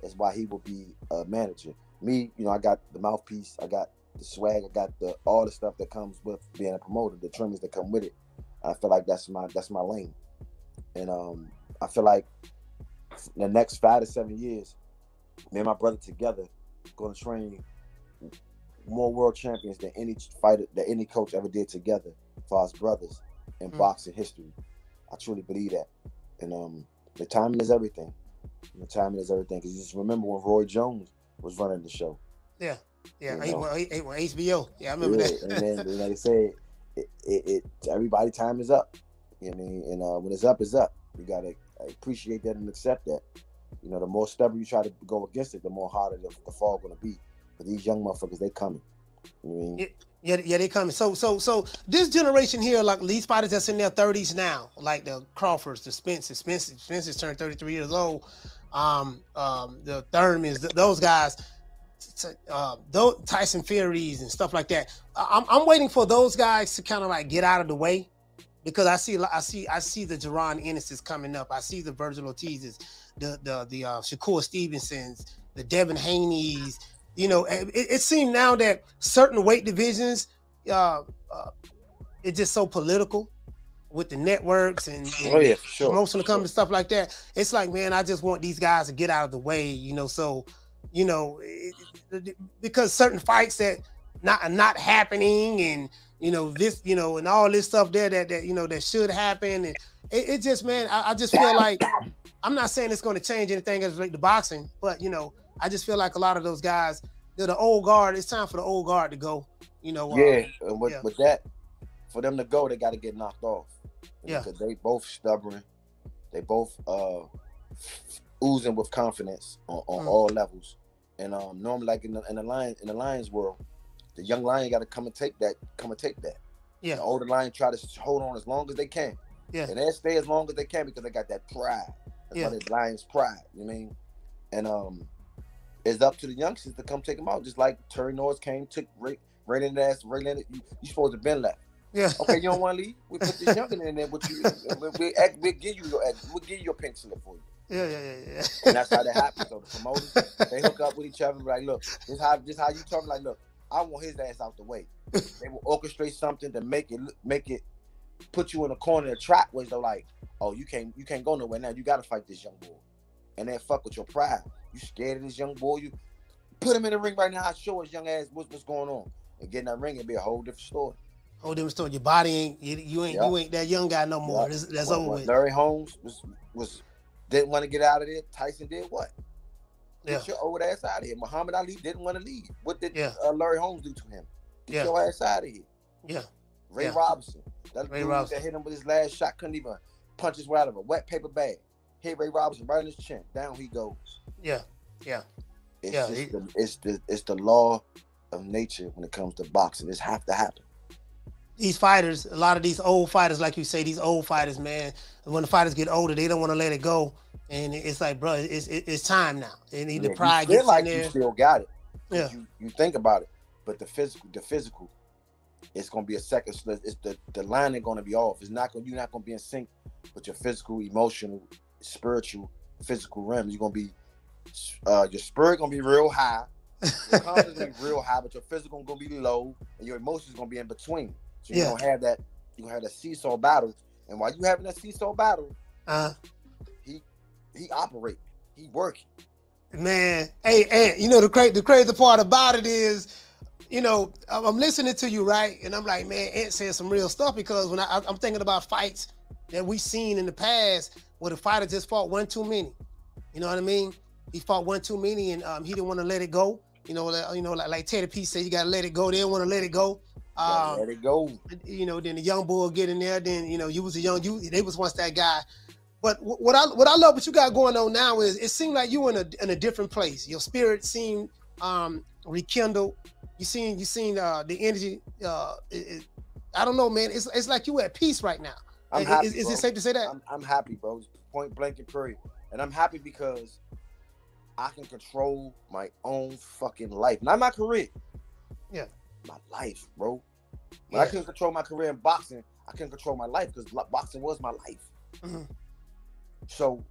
That's why he will be a manager. Me, I got the mouthpiece, I got the swag, I got all the stuff that comes with being a promoter, the trimmings that come with it. I feel like that's my lane, and I feel like the next 5 to 7 years, me and my brother together going to train more world champions than any fighter, that any coach ever did together for us brothers in boxing history. I truly believe that. And the timing is everything. Because you just remember when Roy Jones was running the show. Yeah. HBO. Yeah, I remember that. And then like I said, it everybody time is up. You know what I mean? And when it's up, it's up. You gotta appreciate that and accept that. The more stubborn you try to go against it, the more harder the fall gonna be. But these young motherfuckers, they coming. You know what I mean? Yeah, they coming. So this generation here, like these fighters that's in their 30s now, like the Crawfords, the Spencer's turned 33 years old. The Thurmans, those guys, those Tyson Furies and stuff like that. I'm waiting for those guys to kind of like get out of the way. Because I see the Jaron Ennis's coming up. I see the Virgil Ortiz's, the Shakur Stevensons, the Devin Haney's. It seems now that certain weight divisions, it's just so political with the networks and promotional companies, stuff like that. It's like, man, I just want these guys to get out of the way, because certain fights that are not happening and. This, and all this stuff there that should happen. And it just, man, I just feel like, I'm not saying it's going to change anything as related to boxing, but, I just feel like a lot of those guys, they're the old guard. It's time for the old guard to go, and with that, for them to go, they got to get knocked off. Because they both stubborn. They both oozing with confidence on all levels. And normally, like in the Lions world, the young lion got to come and take that. Yeah. The older lion try to hold on as long as they can. Yeah. And they'll stay as long as they can because they got that pride. That's why the lion's pride. You know what I mean? And it's up to the youngsters to come take them out. Just like Terry Norris came, took Ray in the ass, Ray Leonard. You supposed to have been left. Yeah. Okay, you don't want to leave? We put this youngin in there. We'll give you your pink slip for you. Yeah. And that's how that happens. So the promoters, they hook up with each other and be like, look, this how you talk. Like, look, I want his ass out the way. They will orchestrate something to make it put you in a corner, a trap where they're like, oh, you can't go nowhere now. You got to fight this young boy, and then fuck with your pride. You scared of this young boy? You put him in the ring right now. I show his young ass what's going on, and get in that ring and be a whole different story. Oh, them still your body ain't you ain't that young guy no more. That's over with. Larry Holmes was didn't want to get out of there. Tyson did what? Get your old ass out of here. Muhammad Ali didn't want to leave. What did Larry Holmes do to him? Get your ass out of here. Yeah. Ray Robinson. That dude that hit him with his last shot couldn't even punch his way out of a wet paper bag. Hit Ray Robinson right in his chin. Down he goes. Yeah. It's the law of nature when it comes to boxing. It's have to happen. These fighters, a lot of these old fighters, like you say, these old fighters, man, when the fighters get older, they don't want to let it go. And it's like, bro, it's time now. And the pride gets like in there. You still got it. Yeah. You think about it. But the physical, it's gonna be a second. It's the line ain't gonna be off. You're not gonna be in sync with your physical, emotional, spiritual, physical realm. You're gonna be your spirit gonna be real high, your confidence gonna be real high, but your physical gonna be low, and your emotions gonna be in between. So you're gonna have that seesaw battle. And while you having that seesaw battle, he operating, he working. Man, hey, you know the crazy part about it is, you know, I'm listening to you, right? And I'm like, man, Ant said some real stuff, because when I'm thinking about fights that we've seen in the past where the fighter just fought one too many. You know what I mean? He fought one too many, and he didn't want to let it go. You know, like Teddy P said, you got to let it go. They didn't want to let it go. Let it go. You know, then the young bull get in there. Then, you know, they was once that guy. But what I love what you got going on now is it seemed like you in a different place. Your spirit seemed rekindled. You seen the energy. I don't know, man. It's like you at peace right now. I'm happy, is it safe to say that? I'm happy, bro. Point blank and period. And I'm happy because I can control my own fucking life, not my career. Yeah, my life, bro. When I couldn't control my career in boxing, I couldn't control my life because boxing was my life. Mm-hmm. So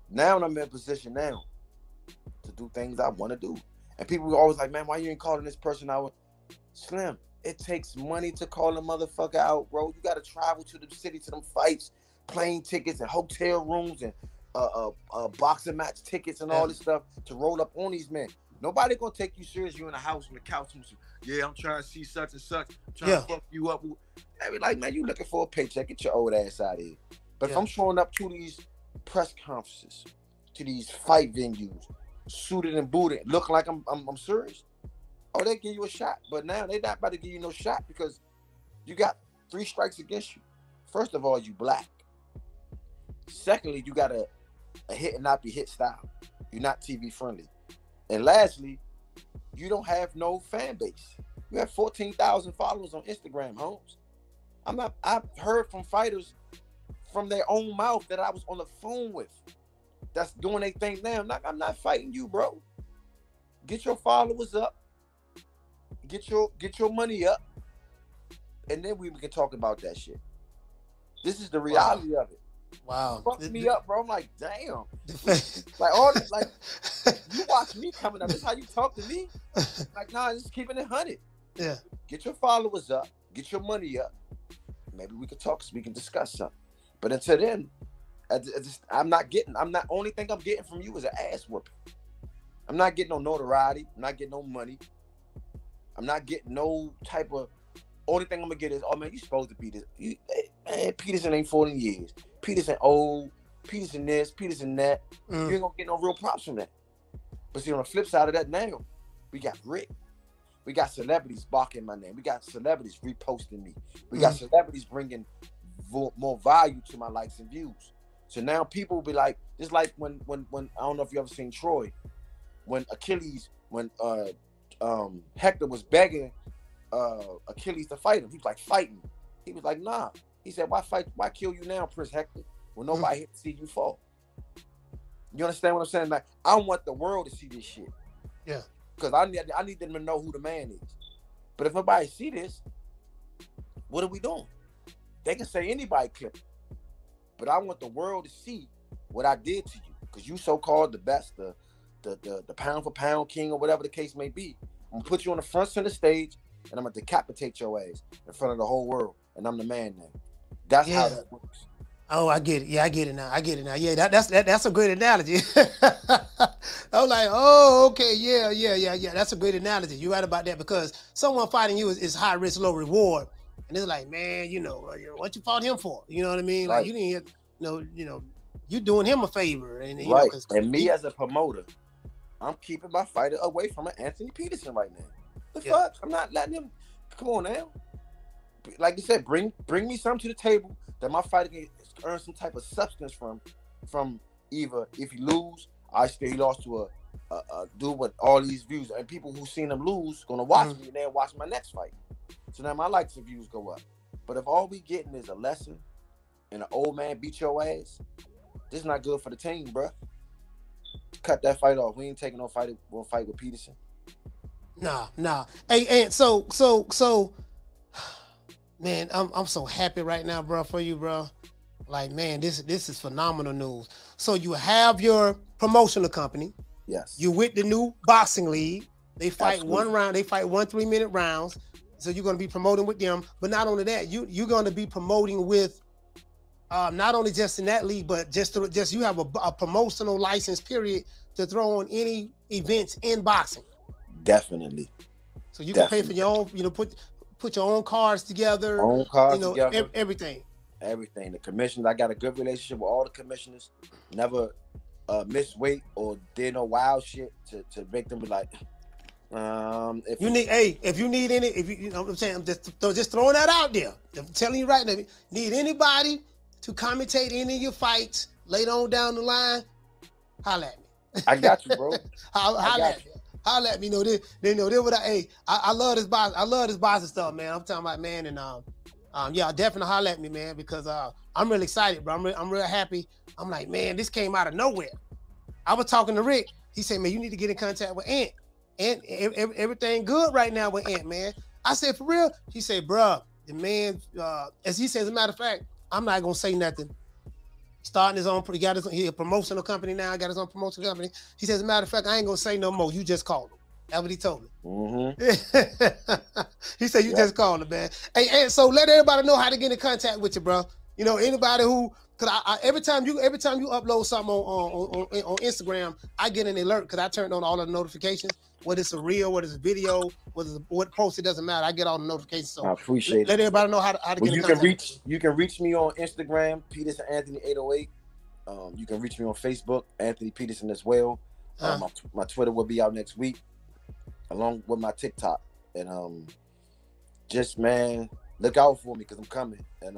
now I'm in a position now to do things I want to do. And people were always like, man, why you ain't calling this person out? Slim, it takes money to call a motherfucker out, bro. You got to travel to the city to them fights, plane tickets and hotel rooms and boxing match tickets and all this stuff to roll up on these men. Nobody gonna take you serious. You in the house on the couch and say, yeah, I'm trying to see such and such. I'm trying to fuck you up. I be like, man, you looking for a paycheck. Get your old ass out of here. But if I'm showing up to these press conferences, to these fight venues, suited and booted, looking like I'm serious, oh, they give you a shot. But now they not about to give you no shot because you got 3 strikes against you. First of all, you black. Secondly, you got a hit and not be hit style. You're not TV friendly. And lastly, you don't have no fan base. You have 14,000 followers on Instagram, Holmes. I've heard from fighters from their own mouth that I was on the phone with that's doing their thing now. I'm not fighting you, bro. Get your followers up. Get your money up. And then we can talk about that shit. This is the reality of it. Wow. Fucked me up, bro. I'm like, damn. Like all this, like you watch me coming up. This is how you talk to me. Like, nah, just keeping it 100. Yeah. Get your followers up. Get your money up. Maybe we can talk. So we can discuss something. But until then, only thing I'm getting from you is an ass whooping. I'm not getting no notoriety. I'm not getting no money. I'm not getting no type of. Only thing I'm gonna get is, oh man, you supposed to be this. Man, Peterson ain't 40 years. Peterson old. Peterson this. Peterson that. You ain't gonna get no real props from that. But see, on the flip side of that, now we got grit. We got celebrities barking my name. We got celebrities reposting me. We got celebrities bringing more value to my likes and views. So now people will be like, just like when I don't know if you ever seen Troy, when Hector was begging Achilles to fight him. He was like, fight me. He was like, nah. He said, why kill you now, Prince Hector, when nobody here to see you fall? You understand what I'm saying? Like, I want the world to see this shit. Yeah. Because I need them to know who the man is. But if nobody see this, what are we doing? They can say anybody clip it. But I want the world to see what I did to you. Because you so-called the best, the pound for pound king or whatever the case may be. I'm going to put you on the front center stage and I'm going to decapitate your ass in front of the whole world. And I'm the man now. That's how that works. Oh, I get it. Yeah, I get it now. Yeah, that's a great analogy. I'm like, oh, okay, yeah. That's a great analogy. You're right about that because someone fighting you is high risk, low reward. And it's like, man, what you fought him for? You know what I mean? Right. Like you didn't, you doing him a favor, and right. And me as a promoter, I'm keeping my fighter away from an Anthony Peterson right now. The fuck? I'm not letting him. Come on now. Like you said, bring me something to the table that my fighter can earn some type of substance from either if he lose, I say he lost to a dude with all these views, and people who seen him lose gonna watch me and then watch my next fight. So now my likes and views go up. But if all we getting is a lesson and an old man beat your ass, this is not good for the team, bro. Cut that fight off. We ain't taking no fight. We'll fight with Peterson. Nah. Hey, and so, man, I'm so happy right now, bro, for you, bro. Like, man, this is phenomenal news. So you have your promotional company. Yes. You with the new boxing league. They fight Absolutely. one round. They fight 1 3-minute rounds. So you're going to be promoting with them. But not only that, you're going to be promoting with not only just in that league, but just you have a promotional license period to throw on any events in boxing. Definitely. So you can pay for your own, put your own cards together. Own cards together. Everything. Everything. The commissioners, I got a good relationship with all the commissioners. Never missed weight or did no wild shit to make them be like, if you need any, you know what I'm saying, I'm just throwing that out there. I'm telling you right now, need anybody to commentate any of your fights later on down the line, holla at me. I got you, bro. Holla at me. Holla at me. I love this box. I love this boxing stuff, man. I'm talking about, man, and yeah, definitely holla at me, man, because I'm really excited, bro. I'm real happy. I'm like, man, this came out of nowhere. I was talking to Rick. He said, man, you need to get in contact with Ant. Ant, everything good right now with Ant, man. I said, for real? He said, bro, the man, as he says, as a matter of fact, I'm not going to say nothing. Starting his own, he a promotional company now, got his own promotional company. He says, as a matter of fact, I ain't going to say no more. You just called him. That's what he told me. Mm-hmm. He said, you just called him, man. Hey, so let everybody know how to get in contact with you, bro. You know, anybody who, because every time you upload something on Instagram, I get an alert because I turned on all of the notifications. Whether it's a reel, whether it's a video, what post, it doesn't matter. I get all the notifications. So I appreciate it. Let everybody know how to get in contact. You can reach me on Instagram, Peterson Anthony 808. You can reach me on Facebook, Anthony Peterson as well. My Twitter will be out next week, along with my TikTok. And just, man, look out for me because I'm coming. And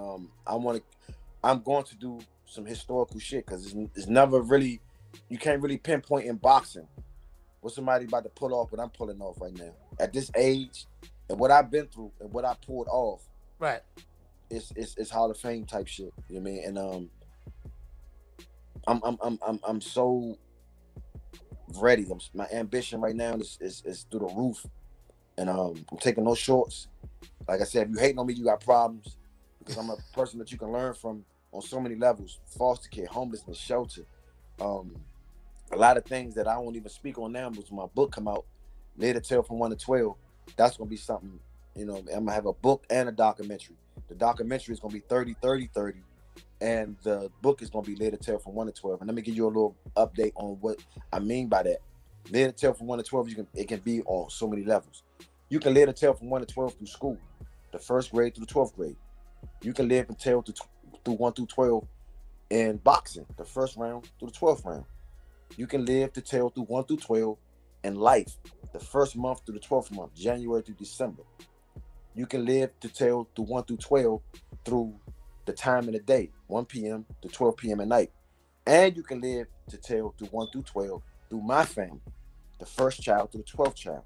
I'm going to do some historical shit because it's never really, you can't really pinpoint in boxing what somebody about to pull off what I'm pulling off right now. At this age and what I've been through and what I pulled off. Right. It's Hall of Fame type shit. You know what I mean? And I'm so ready. My ambition right now is through the roof. And I'm taking no shorts. Like I said, if you hating on me, you got problems. Because I'm a person that you can learn from on so many levels. Foster care, homelessness, shelter. A lot of things that I won't even speak on now, but when my book come out, Later Tale from 1 to 12, that's going to be something, I'm going to have a book and a documentary. The documentary is going to be 30-30-30, and the book is going to be Later Tale from 1 to 12. And let me give you a little update on what I mean by that. Later Tale from 1 to 12, it can be on so many levels. You can later tell from 1 to 12 through school, the 1st grade through the 12th grade. You can live and tell through 1 through 12 in boxing, the 1st round through the 12th round. You can live to tell through 1 through 12 in life, the 1st month through the 12th month, January through December. You can live to tell through 1 through 12 through the time in the day, 1 p.m. to 12 p.m. at night. And you can live to tell through 1 through 12 through my family, the 1st child through the 12th child,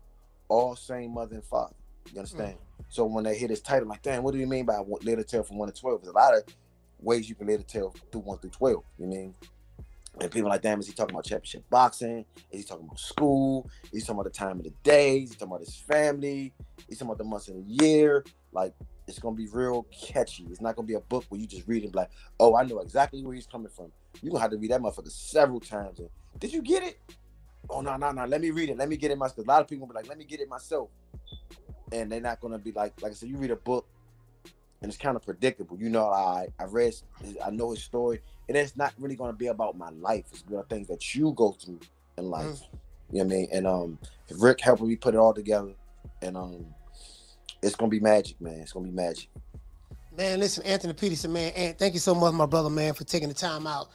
all same mother and father. You understand? So when they hear this title, like, damn, what do you mean by later tell from 1 to 12? There's a lot of ways you can later tell through 1 through 12. You mean? And people are like, damn, is he talking about championship boxing? Is he talking about school? Is he talking about the time of the day? Is he talking about his family? Is he talking about the months of the year? Like, it's going to be real catchy. It's not going to be a book where you just read and be like, oh, I know exactly where he's coming from. You're going to have to read that motherfucker several times. And, did you get it? Oh, no. Let me read it. Let me get it myself. A lot of people will be like, let me get it myself. And they're not going to be like I said, you read a book and it's kind of predictable. I know his story. And it's not really going to be about my life. It's about things that you go through in life. You know what I mean? And Rick helping me put it all together. And it's going to be magic, man. It's going to be magic. Man, listen, Anthony Peterson, man, and thank you so much, my brother, man, for taking the time out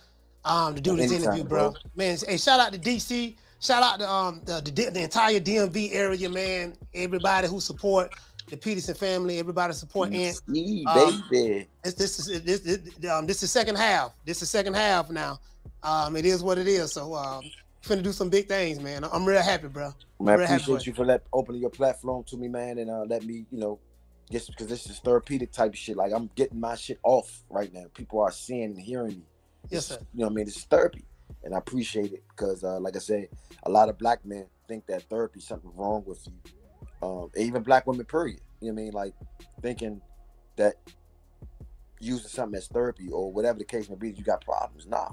to do this interview, bro. Man, hey, shout out to DC. Shout out to the entire DMV area, man. Everybody who support the Peterson family, everybody support Ant. Baby. This is second half. This is second half now. It is what it is. So finna do some big things, man. I'm real happy, bro. Man, I appreciate you for opening your platform to me, man, and let me, just because this is therapeutic type of shit. Like, I'm getting my shit off right now. People are seeing and hearing me. Yes, sir. You know what I mean? It's therapy. And I appreciate it because, like I said, a lot of black men think that therapy is something wrong with you. Even black women, period. You know what I mean? Like, thinking that using something as therapy or whatever the case may be, you got problems. Nah.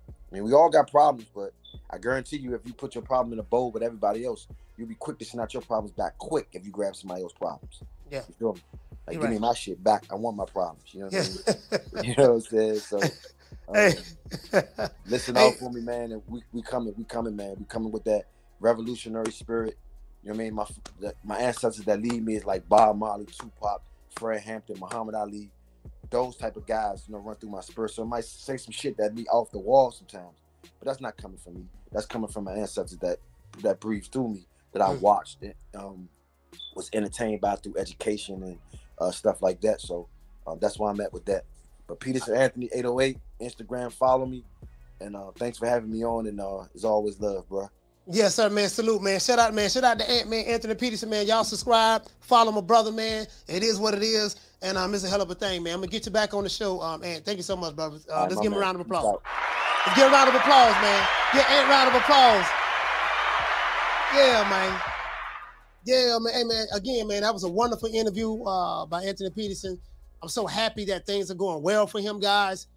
I mean, we all got problems, but I guarantee you, if you put your problem in a bowl with everybody else, you'll be quick to snatch your problems back quick if you grab somebody else's problems. Yeah. You feel me? Like, give me my shit back. I want my problems. You know what I mean? You know what I'm saying? So, listen out for me, man. And we coming, man. We coming with that revolutionary spirit. You know what I mean? My ancestors that lead me is like Bob Marley, Tupac, Fred Hampton, Muhammad Ali. Those type of guys, run through my spirit. So I might say some shit that be off the wall sometimes, but that's not coming from me. That's coming from my ancestors that breathed through me, that I watched, was entertained by through education and stuff like that. So that's why I'm at with that. But Peterson Anthony 808, Instagram, follow me, and thanks for having me on. And it's always love, bro. Yes, sir, man. Salute, man. Shout out to Ant, man. Anthony Peterson, man. Y'all subscribe, follow my brother, man. It is what it is, and it's a hell of a thing, man. I'm gonna get you back on the show, Ant. Thank you so much, brother. Let's give him a round of applause. Let's give him a round of applause, man. Get Ant a round of applause. Yeah, man. Yeah, man. Hey, man. Again, man, that was a wonderful interview by Anthony Peterson. I'm so happy that things are going well for him, guys.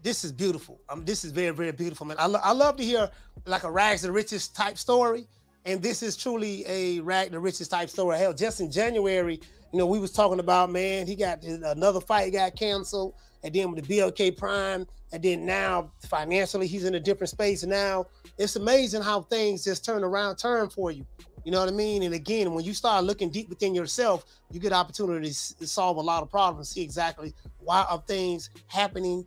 This is beautiful. This is very, very beautiful, man. I love to hear like a rags to riches type story, and this is truly a rag to riches type story. Hell, just in January, we was talking about, man, he got another fight got canceled, and then with the BLK Prime, and then now financially he's in a different space. Now it's amazing how things just turn for you. You know what I mean? And again, when you start looking deep within yourself, you get opportunities to solve a lot of problems, see exactly why are things happening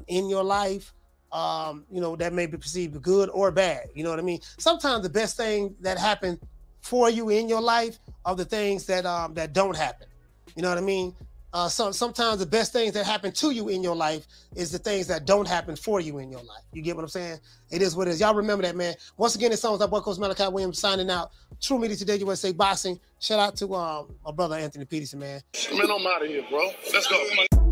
in your life, that may be perceived good or bad. You know what I mean? Sometimes the best thing that happen for you in your life are the things that don't happen. You know what I mean? Sometimes the best things that happen to you in your life is the things that don't happen for you in your life. You get what I'm saying? It is what it is. Y'all remember that, man. Once again, this song is our boy Coach Malachi Williams signing out. True Media Today, USA Boxing. Shout out to my brother Anthony Peterson, man. Man, I'm out of here, bro. Let's go.